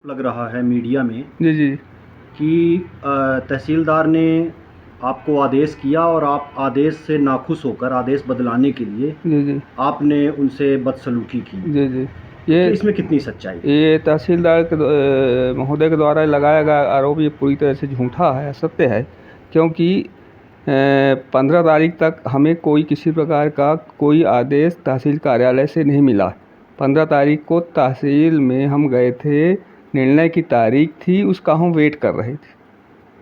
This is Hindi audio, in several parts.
लग रहा है मीडिया में जी जी कि तहसीलदार ने आपको आदेश किया और आप आदेश से नाखुश होकर आदेश बदलाने के लिए जी जी आपने उनसे बदसलूकी की। जी जी तो ये इसमें कितनी सच्चाई है? ये तहसीलदार के महोदय के द्वारा लगाया गया आरोप ये पूरी तरह से झूठा है, असत्य है। क्योंकि 15 तारीख तक हमें कोई किसी प्रकार का कोई आदेश तहसील कार्यालय से नहीं मिला। 15 तारीख को तहसील में हम गए थे, निर्णय की तारीख थी, उसका हम वेट कर रहे थे।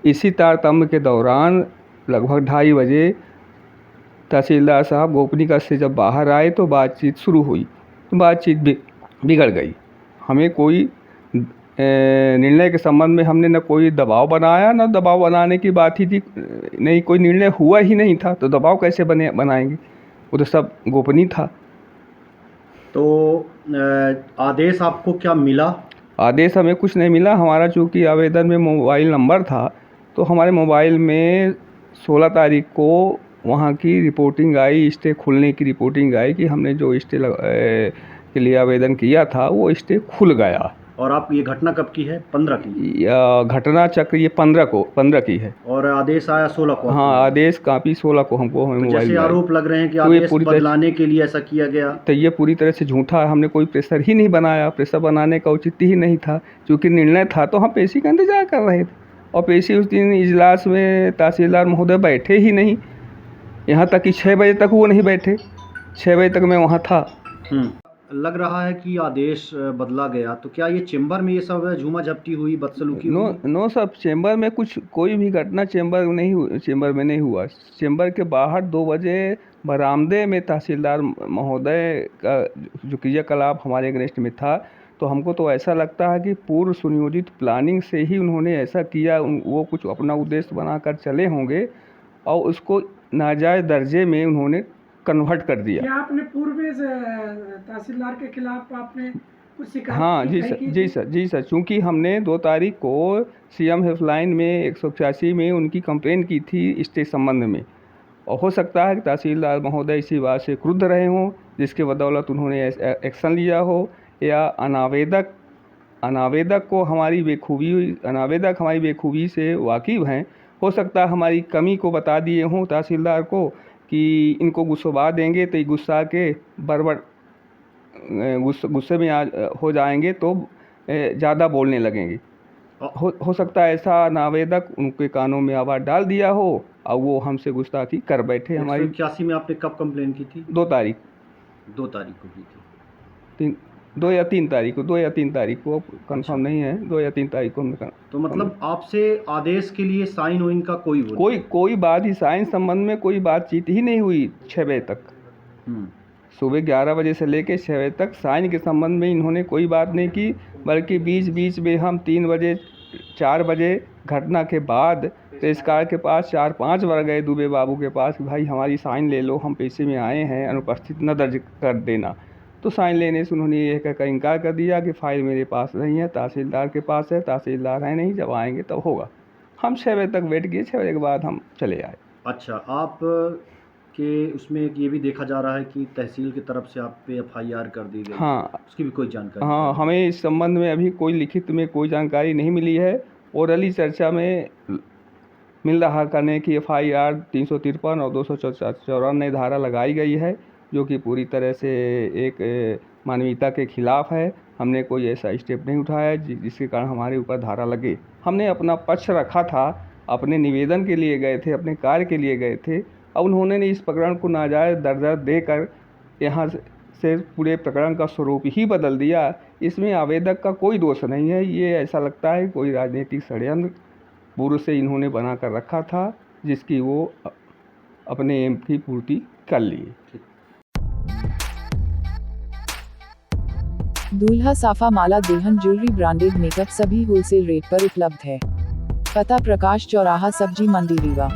इसी तारतम्य के दौरान लगभग 2:30 बजे तहसीलदार साहब गोपनीगंज से जब बाहर आए तो बातचीत शुरू हुई, तो बातचीत बिगड़ गई। हमें कोई निर्णय के संबंध में हमने न कोई दबाव बनाया, न दबाव बनाने की बात ही थी, नहीं कोई निर्णय हुआ ही नहीं था, तो दबाव कैसे बनाएंगे, वो तो सब गोपनीय था। तो आदेश आपको क्या मिला? आदेश हमें कुछ नहीं मिला। हमारा चूँकि आवेदन में मोबाइल नंबर था, तो हमारे मोबाइल में 16 तारीख को वहाँ की रिपोर्टिंग आई, स्टे खुलने की रिपोर्टिंग आई कि हमने जो स्टे के लिए आवेदन किया था वो स्टे खुल गया। और आप ये घटना कब की है? 15 की? घटना चक्र ये 15 की है। और आदेश आया 16 को? हाँ, आदेश कापी 16 को हमको हमें तो मोबाइल जैसे में आरोप लग रहे हैं कि तो ये आदेश पूरी बदलाने के लिए ऐसा किया गया, तो ये पूरी तरह से झूठा है। हमने कोई प्रेशर ही नहीं बनाया, प्रेशर बनाने का औचित्य ही नहीं था। चूँकि निर्णय था तो हम पेशी का इंतजार कर रहे थे, और पेशी उस दिन इजलास में तहसीलदार महोदय बैठे ही नहीं। यहाँ तक कि 6 बजे तक वो नहीं बैठे, 6 बजे तक मैं वहाँ था। लग रहा है कि आदेश बदला गया, तो क्या ये चेंबर में ये सब झूमा झपटी हुई, बदसलूकी हुई? नो सब चेंबर में कोई भी घटना चेंबर में नहीं हुआ। चेंबर के बाहर 2 बजे बरामदे में तहसीलदार महोदय का जो क्रियाकलाप हमारे अगेंस्ट में था, तो हमको तो ऐसा लगता है कि पूर्व सुनियोजित प्लानिंग से ही उन्होंने ऐसा किया। वो कुछ अपना उद्देश्य बनाकर चले होंगे और उसको नाजायज़ दर्जे में उन्होंने कन्वर्ट कर दिया। क्या आपने पूर्व में तहसीलदार के खिलाफ आपने कुछ शिकायत? हाँ जी सर, चूँकि हमने 2 तारीख को सीएम हेल्पलाइन में 186 में उनकी कंप्लेन की थी स्टे संबंध में, और हो सकता है कि तहसीलदार महोदय इसी बात से क्रुद्ध रहे हों, जिसके बदौलत उन्होंने एक्शन लिया हो, या अनावेदक हमारी बेखूबी से वाकिफ़ हैं। हो सकता है हमारी कमी को बता दिए हों तहसीलदार को कि इनको गुस्सवा देंगे तो ये गुस्सा के गुस्से में हो जाएंगे, तो ज़्यादा बोलने लगेंगे। हो सकता है ऐसा नावेदक उनके कानों में आवाज़ डाल दिया हो और वो हमसे गुस्ताखी कर बैठे। हमारी 181 में आपने कब कंप्लेन की थी? 2 तारीख 2 तारीख को की थी? 2 या 3 तारीख को कंफर्म नहीं है, 2 या 3 तारीख को हमने। तो मतलब आपसे आदेश के लिए साइन वाइन का कोई बात ही, साइन संबंध में कोई बातचीत ही नहीं हुई 6 बजे तक। सुबह 11 बजे से लेकर 6 बजे तक साइन के संबंध में इन्होंने कोई बात नहीं की, बल्कि बीच में हम 3 बजे 4 बजे घटना के बाद रजिस्ट्रार के पास 4-5 बार गए, दुबे बाबू के पास, भाई हमारी साइन ले लो, हम पेशे में आए हैं, अनुपस्थित न दर्ज कर देना। तो साइन लेने से उन्होंने ये कहकर इनकार कर दिया कि फ़ाइल मेरे पास नहीं है, तहसीलदार के पास है, तहसीलदार है नहीं, जब आएंगे तब होगा। हम 6 बजे तक वेट किए, 6 बजे के बाद हम चले आए। अच्छा, आप के उसमें ये भी देखा जा रहा है कि तहसील की तरफ से आप पे FIR कर दी गई? हाँ, उसकी भी कोई जानकारी? हाँ, हमें इस संबंध में अभी कोई लिखित में कोई जानकारी नहीं मिली है। ओरली चर्चा में मिल रहा करने की FIR 353 और 294 धारा लगाई गई है, जो कि पूरी तरह से एक मानवीयता के खिलाफ है। हमने कोई ऐसा स्टेप नहीं उठाया जिसके कारण हमारे ऊपर धारा लगे। हमने अपना पक्ष रखा था, अपने निवेदन के लिए गए थे, अपने कार्य के लिए गए थे, और उन्होंने इस प्रकरण को नाजायज़ दर्जा देकर यहाँ से पूरे प्रकरण का स्वरूप ही बदल दिया। इसमें आवेदक का कोई दोष नहीं है। ये ऐसा लगता है कोई राजनीतिक षड्यंत्र पूर्व से इन्होंने बना कर रखा था, जिसकी वो अपने एम की पूर्ति कर लिए। दूल्हा साफा माला दुल्हन ज्वेलरी ब्रांडेड मेकअप सभी होलसेल रेट पर उपलब्ध है। पता प्रकाश चौराहा सब्जी मंडी रीवा।